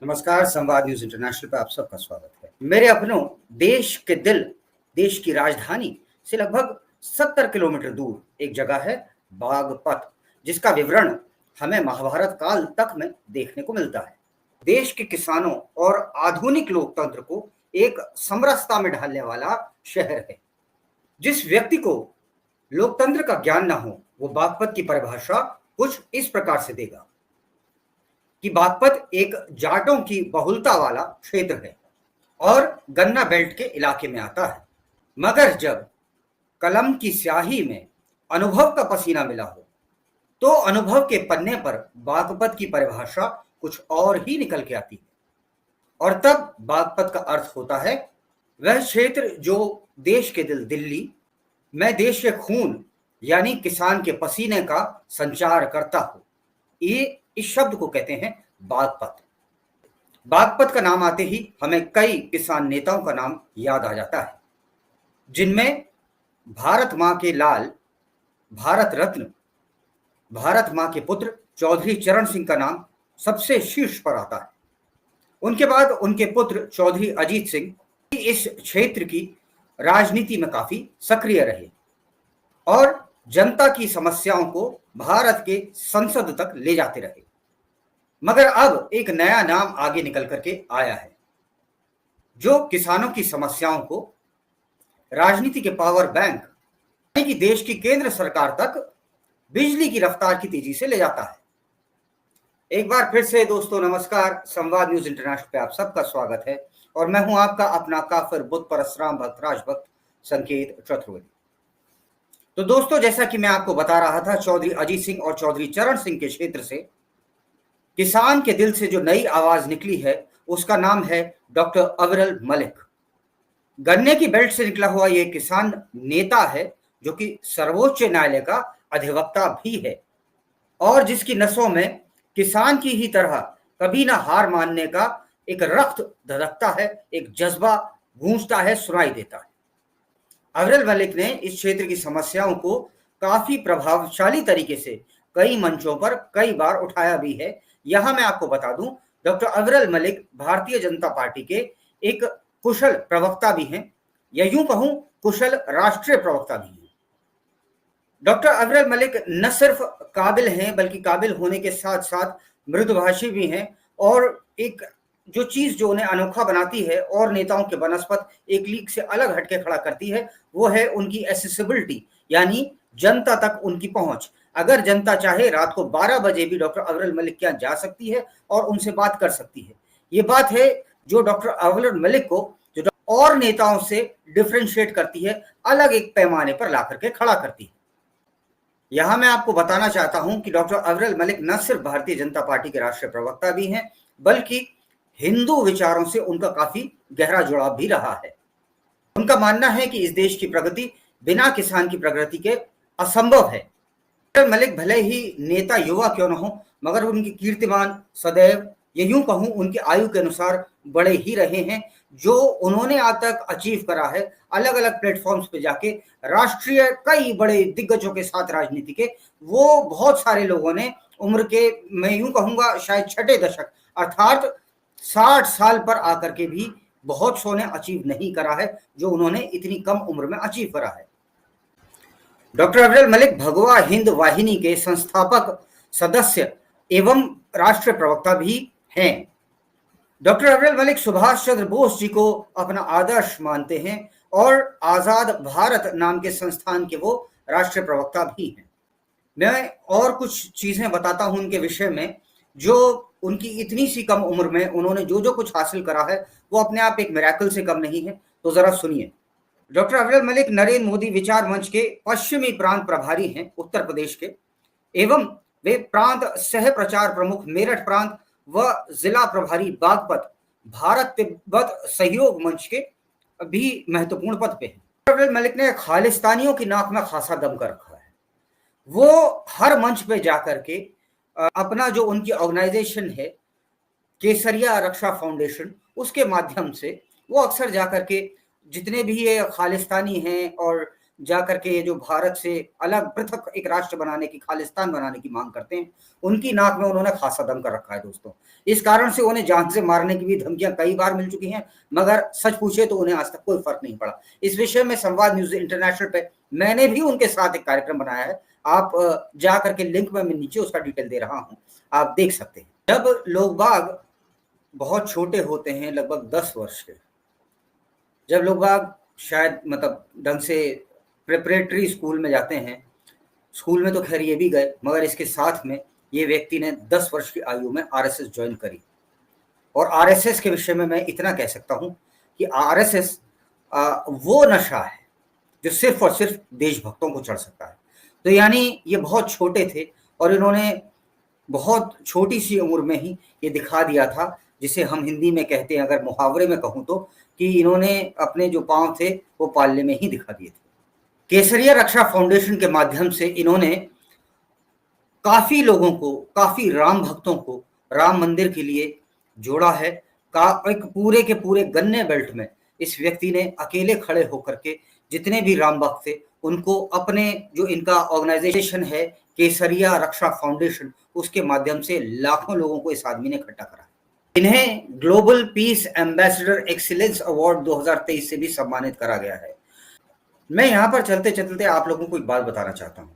नमस्कार। संवाद news international पे आप सबका स्वागत है। मेरे अपनों, देश के दिल, देश की राजधानी से लगभग 70 किलोमीटर दूर एक जगह है बागपत, जिसका विवरण हमें महाभारत काल तक में देखने को मिलता है। देश के किसानों और आधुनिक लोकतंत्र को एक समरसता में ढालने वाला शहर है। जिस व्यक्ति को लोकतंत्र का ज्ञान ना हो, वो बागपत की परिभाषा कुछ इस प्रकार से देगा कि बागपत एक जाटों की बहुलता वाला क्षेत्र है और गन्ना बेल्ट के इलाके में आता है। मगर जब कलम की स्याही में अनुभव का पसीना मिला हो, तो अनुभव के पन्ने पर बागपत की परिभाषा कुछ और ही निकल के आती है। और तब बागपत का अर्थ होता है वह क्षेत्र जो देश के दिल दिल्ली में देश के खून यानी किसान के पसीने का संचार करता हो। ये इस शब्द को कहते हैं बागपत। बागपत का नाम आते ही हमें कई किसान नेताओं का नाम याद आ जाता है, जिनमें भारत मां के लाल, भारत रत्न, भारत मां के पुत्र चौधरी चरण सिंह का नाम सबसे शीर्ष पर आता है। उनके बाद उनके पुत्र चौधरी अजीत सिंह इस क्षेत्र की राजनीति में काफी सक्रिय रहे और जनता की समस्याओं को भारत के संसद तक ले जाते रहे। मगर अब एक नया नाम आगे निकल करके आया है, जो किसानों की समस्याओं को राजनीति के पावर बैंक यानी कि देश की केंद्र सरकार तक बिजली की रफ्तार की तेजी से ले जाता है। एक बार फिर से दोस्तों नमस्कार। संवाद न्यूज इंटरनेशनल पे आप सबका स्वागत है और मैं हूं आपका अपना काफिर बुत परशुराम भक्त राजभक्त संकेत चतुर्वेदी। तो दोस्तों, जैसा कि मैं आपको बता रहा था, चौधरी अजीत सिंह और चौधरी चरण सिंह के क्षेत्र से किसान के दिल से जो नई आवाज निकली है, उसका नाम है डॉक्टर अविरल मलिक। गन्ने की बेल्ट से निकला हुआ ये किसान नेता है, जो कि सर्वोच्च न्यायालय का अधिवक्ता भी है और जिसकी नसों में किसान की ही तरह कभी ना हार मानने का एक रक्त धड़कता है, एक जज्बा गूंजता है, सुनाई देता है। अविरल मलिक ने इस क्षेत्र की समस्याओं को काफी प्रभावशाली तरीके से कई मंचों पर कई बार उठाया भी है। यहां मैं आपको बता दूं, डॉक्टर अविरल मलिक भारतीय जनता पार्टी के एक कुशल प्रवक्ता भी हैं, या यूं कहूं कुशल राष्ट्रीय प्रवक्ता भी हैं। डॉक्टर अविरल मलिक न सिर्फ काबिल हैं, बल्कि काबिल होने के साथ साथ मृदुभाषी भी हैं। और एक जो चीज जो उन्हें अनोखा बनाती है और नेताओं के बनस्पत एक लीग से अलग हटके खड़ा करती है, वो है उनकी एसेसिबिलिटी, यानी जनता तक उनकी पहुंच। अगर जनता चाहे रात को 12 बजे भी डॉक्टर अविरल मलिक के यहाँ जा सकती है और उनसे बात कर सकती है। ये बात है जो डॉक्टर अविरल मलिक को जो और नेताओं से डिफरेंशिएट करती है, अलग एक पैमाने पर ला करके खड़ा करती है। यहां मैं आपको बताना चाहता हूं कि डॉक्टर अविरल मलिक न सिर्फ भारतीय जनता पार्टी के राष्ट्रीय प्रवक्ता भी हैं, बल्कि हिंदू विचारों से उनका काफी गहरा जुड़ाव भी रहा है। उनका मानना है कि इस देश की प्रगति बिना किसान की प्रगति के असंभव है। अविरल मलिक भले ही नेता युवा क्यों न हो, मगर उनकी कीर्तिमान सदैव, ये यूं कहूं उनकी आयु के अनुसार बड़े ही रहे हैं। जो उन्होंने आज तक अचीव करा है अलग अलग प्लेटफॉर्म्स पे जाके, राष्ट्रीय कई बड़े दिग्गजों के साथ राजनीति के, वो बहुत सारे लोगों ने उम्र के, मैं यूं कहूंगा शायद छठे दशक अर्थात 60 साल पर आकर के भी बहुत सौ ने अचीव नहीं करा है जो उन्होंने इतनी कम उम्र में अचीव करा है। डॉक्टर अविरल मलिक भगवा हिंद वाहिनी के संस्थापक सदस्य एवं राष्ट्रीय प्रवक्ता भी हैं। डॉक्टर अविरल मलिक सुभाष चंद्र बोस जी को अपना आदर्श मानते हैं और आजाद भारत नाम के संस्थान के वो राष्ट्रीय प्रवक्ता भी हैं। मैं और कुछ चीजें बताता हूं उनके विषय में, जो उनकी इतनी सी कम उम्र में उन्होंने जो जो कुछ हासिल करा है वो अपने आप एक मिरेकल से कम नहीं है। तो जरा सुनिए। डॉक्टर अविरल मलिक नरेंद्र मोदी विचार मंच के पश्चिमी प्रांत प्रभारी हैं उत्तर प्रदेश के, एवं वे प्रांत सह प्रचार प्रमुख मेरठ प्रांत व जिला प्रभारी बागपत भारत तिब्बत सहयोग मंच के भी महत्वपूर्ण पद पे हैं। डॉक्टर अविरल मलिक ने खालिस्तानियों की नाक में खासा दम कर रखा है। वो हर मंच पे जाकर के अपना जो उनकी ऑर्गेनाइजेशन है केसरिया रक्षा फाउंडेशन, उसके माध्यम से वो अक्सर जाकर के जितने भी ये खालिस्तानी हैं और जा करके ये जो भारत से अलग पृथक एक राष्ट्र बनाने की, खालिस्तान बनाने की मांग करते हैं, उनकी नाक में उन्होंने खासा दम कर रखा है दोस्तों। इस कारण से उन्हें जान से मारने की भी धमकियां कई बार मिल चुकी हैं, मगर सच पूछे तो उन्हें आज तक कोई फर्क नहीं पड़ा। इस विषय में संवाद न्यूज इंटरनेशनल पे मैंने भी उनके साथ एक कार्यक्रम बनाया है, आप जा करके लिंक में मैं नीचे उसका डिटेल दे रहा हूं, आप देख सकते हैं। जब लोग बाग बहुत छोटे होते हैं, लगभग 10 वर्ष के, जब लोग बाग शायद मतलब ढंग से प्रिपरेटरी स्कूल में जाते हैं, स्कूल में तो खैर ये भी गए, मगर इसके साथ में ये व्यक्ति ने 10 वर्ष की आयु में आरएसएस ज्वाइन करी। और आरएसएस के विषय में मैं इतना कह सकता हूं कि आरएसएस वो नशा है जो सिर्फ और सिर्फ देशभक्तों को चढ़ सकता है। तो यानी ये बहुत छोटे थे और इन्होंने बहुत छोटी सी उम्र में ही ये दिखा दिया था, जिसे हम हिंदी में कहते हैं, अगर मुहावरे में कहूं तो, कि इन्होंने अपने जो पांव थे वो पालने में ही दिखा दिए थे। केसरिया रक्षा फाउंडेशन के माध्यम से इन्होंने काफी लोगों को, काफी राम भक्तों को राम मंदिर के लिए जोड़ा है। एक पूरे के पूरे गन्ने बेल्ट में इस व्यक्ति ने अकेले खड़े होकर के जितने भी राम भक्त थे उनको अपने, जो इनका ऑर्गेनाइजेशन है केसरिया रक्षा फाउंडेशन, उसके माध्यम से लाखों लोगों को इस आदमी ने इकट्ठा करा। इन्हें global piece ambassador excellence award 2023 से भी सम्मानित करा गया है। मैं यहाँ पर चलते चलते आप लोगों को एक बात बताना चाहता हूँ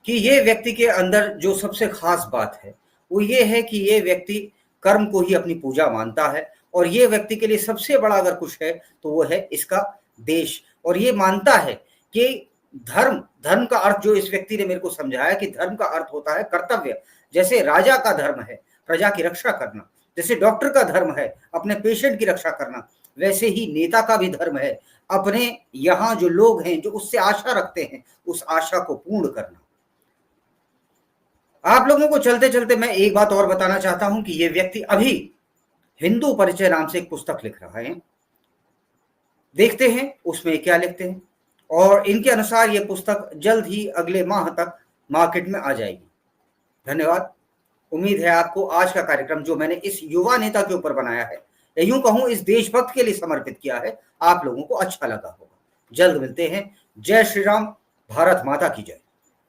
कि ये व्यक्ति के अंदर जो सबसे खास बात है वो ये है कि ये व्यक्ति कर्म को ही अपनी पूजा मानता है, और ये व्यक्ति के लिए सबसे बड़ा अगर कुछ है तो वो है इसका देश। और ये मानता है कि धर्म का अर्थ, जो इस व्यक्ति ने मेरे को समझाया कि धर्म का अर्थ होता है कर्तव्य। जैसे राजा का धर्म है प्रजा की रक्षा करना, जैसे डॉक्टर का धर्म है अपने पेशेंट की रक्षा करना, वैसे ही नेता का भी धर्म है अपने यहाँ जो लोग हैं जो उससे आशा रखते हैं उस आशा को पूर्ण करना। आप लोगों को चलते चलते मैं एक बात और बताना चाहता हूं कि यह व्यक्ति अभी हिंदू परिचय नाम से एक पुस्तक लिख रहा है, देखते हैं उसमें क्या लिखते हैं, और इनके अनुसार यह पुस्तक जल्द ही अगले माह तक मार्केट में आ जाएगी। धन्यवाद। उम्मीद है आपको आज का कार्यक्रम जो मैंने इस युवा नेता के ऊपर बनाया है, या यूं कहूं इस देशभक्त के लिए समर्पित किया है, आप लोगों को अच्छा लगा होगा। जल्द मिलते हैं। जय श्री राम। भारत माता की जय।